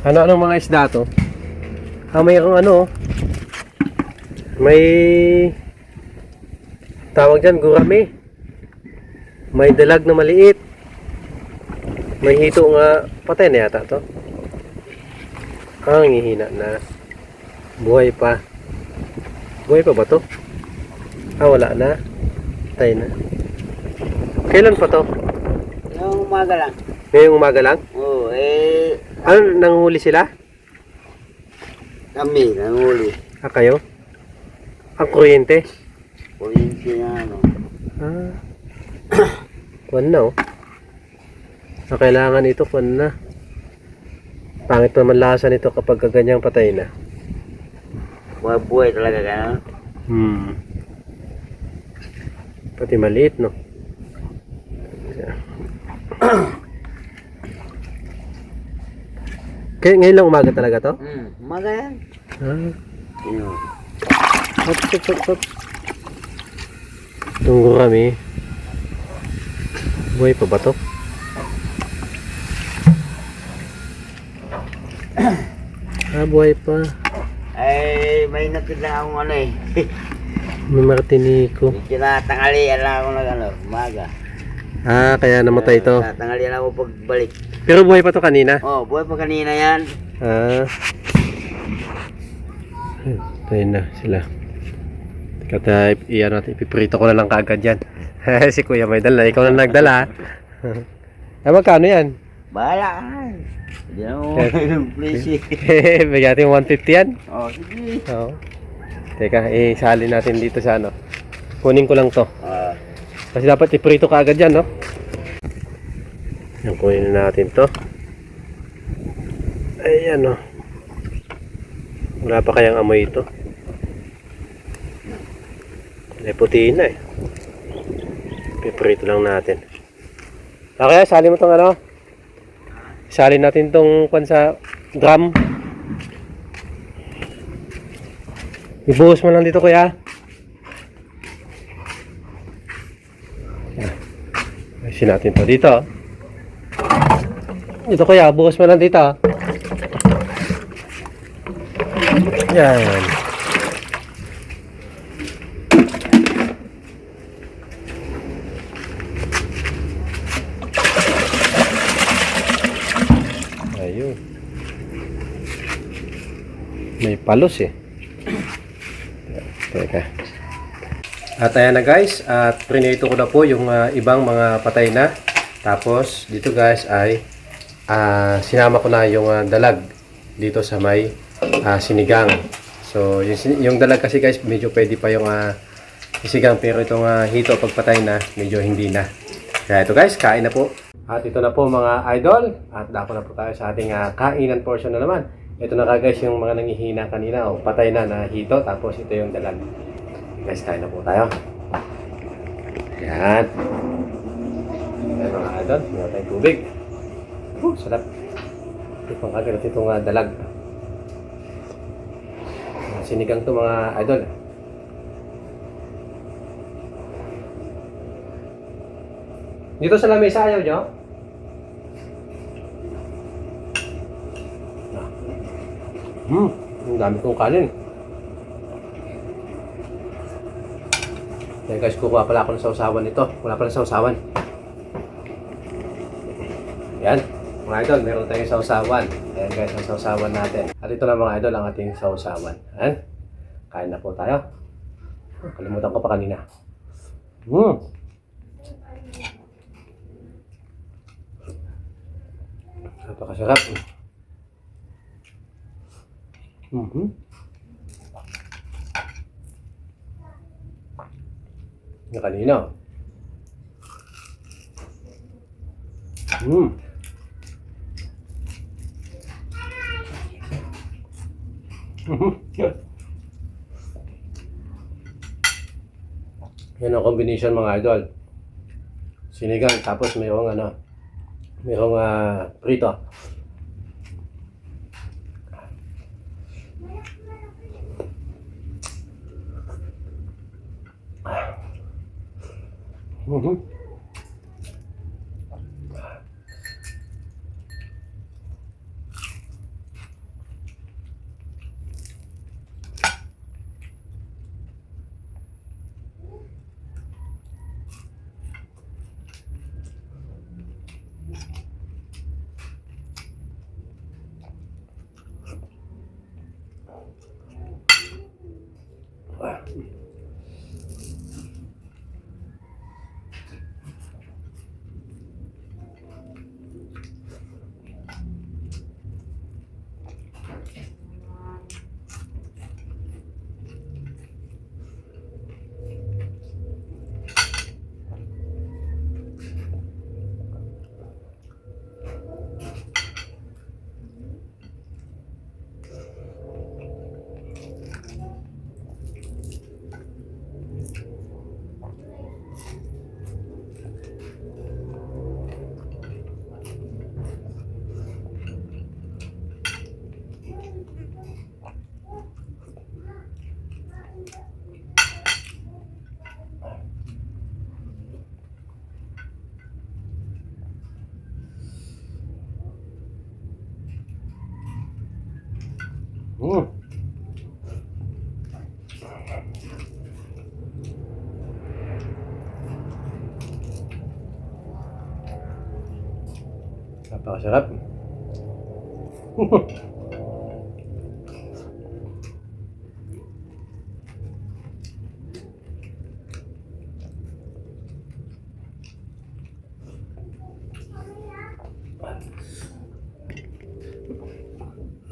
Ano-anong mga isda to? Mayroong ano, may tawag dyan, gurame. May dalag na maliit. May hito nga, patay na yata to. Ang hihina na. Buhay pa. Buhay pa ba to? Wala na. Patay na. Kailan pa to? Yung umaga lang. Ngayong umaga lang? Oo, Nanghuli sila? kami, nanguli. Kayo? Ang kuryente? Kuryente na ano. Kuwan na kailangan ito, kuwan na. Pangit naman lasa nito kapag ganyang patay na. Buhay talaga ka. Pati maliit, no? Kaya ngayon lang umaga talaga to? Umaga yan. Yun. Hop. Tunggu kami. Buhay pa ba to? Buhay pa. Ay, may nakita akong ano eh. May martinico. Tinatangalian lang ako ng ano, umaga. Kaya namatay ito. Tinatangalian ako pagbalik. Pero buhay pa to kanina? Buhay pa kanina yan. Tayo na sila. Kaya iyan natin, ipiprito ko na lang kaagad yan. Si Kuya may dala, ikaw na nagdala. Magkano yan? Bahala ka na. Hindi na mo please. Bigyan natin 150 yan. Sige. Oo. Teka, isali natin dito sa ano. Kunin ko lang to. Kasi dapat iprito ka agad yan, no? Yan, kunin na natin to. Ayan, no. Wala pa kayang amoy ito. Putiin na eh. Piprito lang natin. Okay, sali mo tong ano. Sali natin tong kwan sa drum. Ibuhos mo lang dito, kuya. Ayusin natin to dito. Dito, kuya, buhos mo lang dito. Yan. Ayun. May palos eh. Teka. At ayan na guys, at prinito ko na po yung ibang mga patay na. Tapos dito guys ay sinama ko na yung dalag dito sa may sinigang. So yung dalag kasi guys medyo pwede pa yung sinigang, pero itong hito pagpatay na medyo hindi na. Kaya ito guys, kain na po. At ito na po mga idol, at dako na po tayo sa ating kainan portion na naman. Ito na guys yung mga nangihina kanina, patay na na hito, tapos ito yung dalag. Guys, kain na po tayo. Yan. Ayan mga idol, mga tayong tubig. Sarap. Ito pang kagad itong dalag. Sinigang to mga idol. Dito sa lamesa ayaw nyo? Ang dami kong kanin. Yan guys, kukuha pala ako ng sausawan nito. Wala pala sausawan. Yan, mga idol, meron tayong sausawan. Ayan guys, ang sausawan natin. At ito na mga idol, ang ating sausawan. Ayan, kain na po tayo. Kalimutan ko pa kanina. Napakasarap. Yung kanina. Yan ang combination mga idol. Sinigang tapos mayroong prito. Hmm. Napakasarap.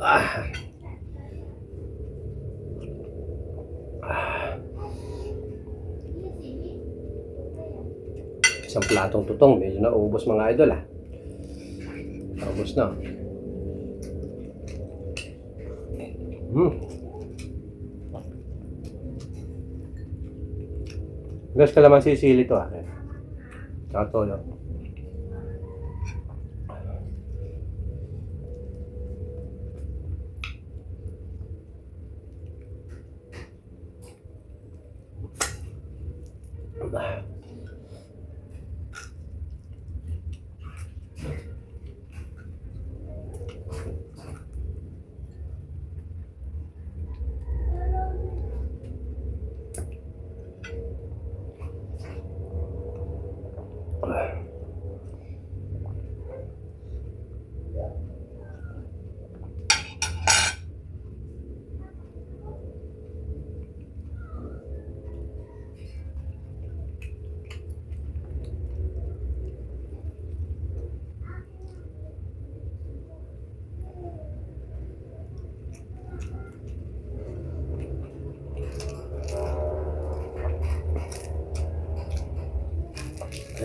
Ah. Isang platong tutong, medyo naubos mga idol ah. Naubos na. Hmm. Guys, kalamansi sili to ah. Tsaka toyo.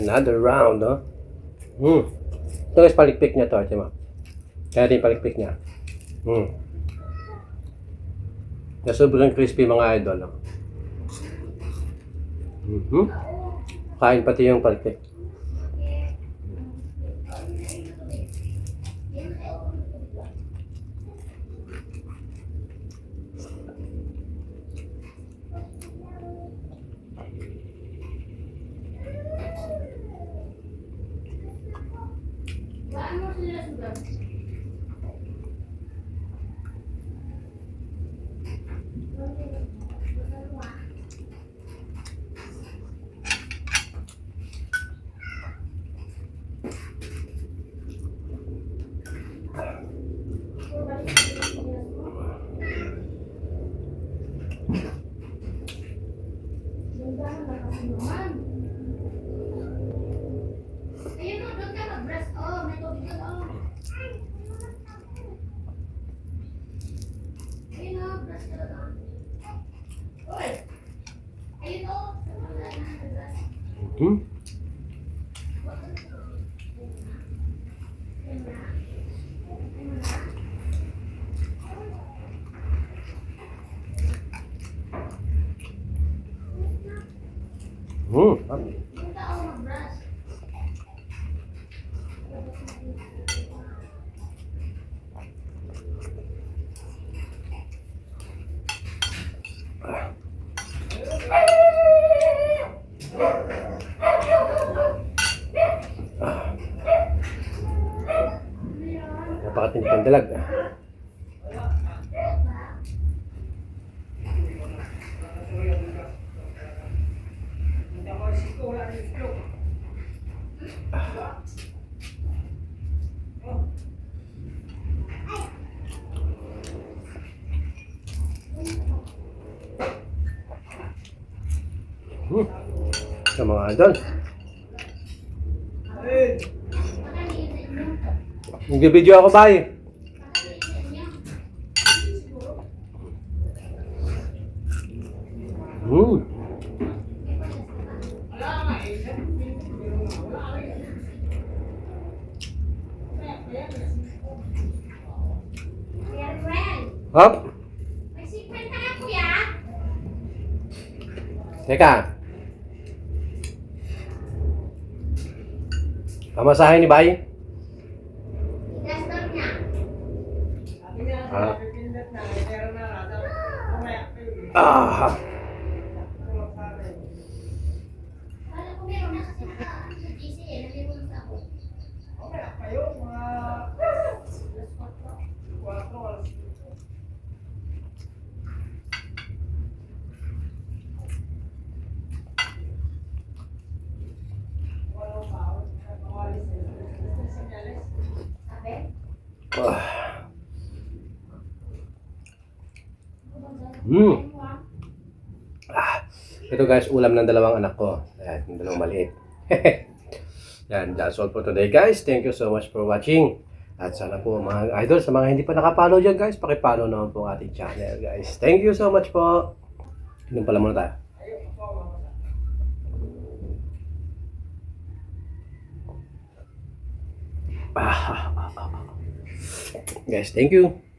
Another round, no? Hmm. Ito guys, palikpik niya to. Ito mo. Kaya rin palikpik niya. Hmm. Na sobrang crispy mga idol. No? Mm-hmm. Kain pati yung palikpik. Ayun o, doon ka mag-brush. Oh, may tubig ka oh. Ayun o, brush ka doon. Uy! Ayun o. Hmm. Hmm. Doon ka ako mag-brush. Napakatindi ng dalag. Hmm. Sa mga idol. Nag-video ako ba eh? Hmm. Hop. May secret ka na, kuya. Teka. Pamasahe ni Bay? Gaston niya. Ah. Ah. Alam ko meron na kasi sa GC eh. Nalimutan sa ako. Ah. Mm. Ah. Ito guys, ulam ng dalawang anak ko. Ayan, yung dalawang maliit. Yan, that's all for today guys. Thank you so much for watching. At sana po mga idol, sa mga hindi pa nakapollow dyan guys, pakipollow naman po ang ating channel guys. Thank you so much po. Inom pala muna tayo. Guys, thank you.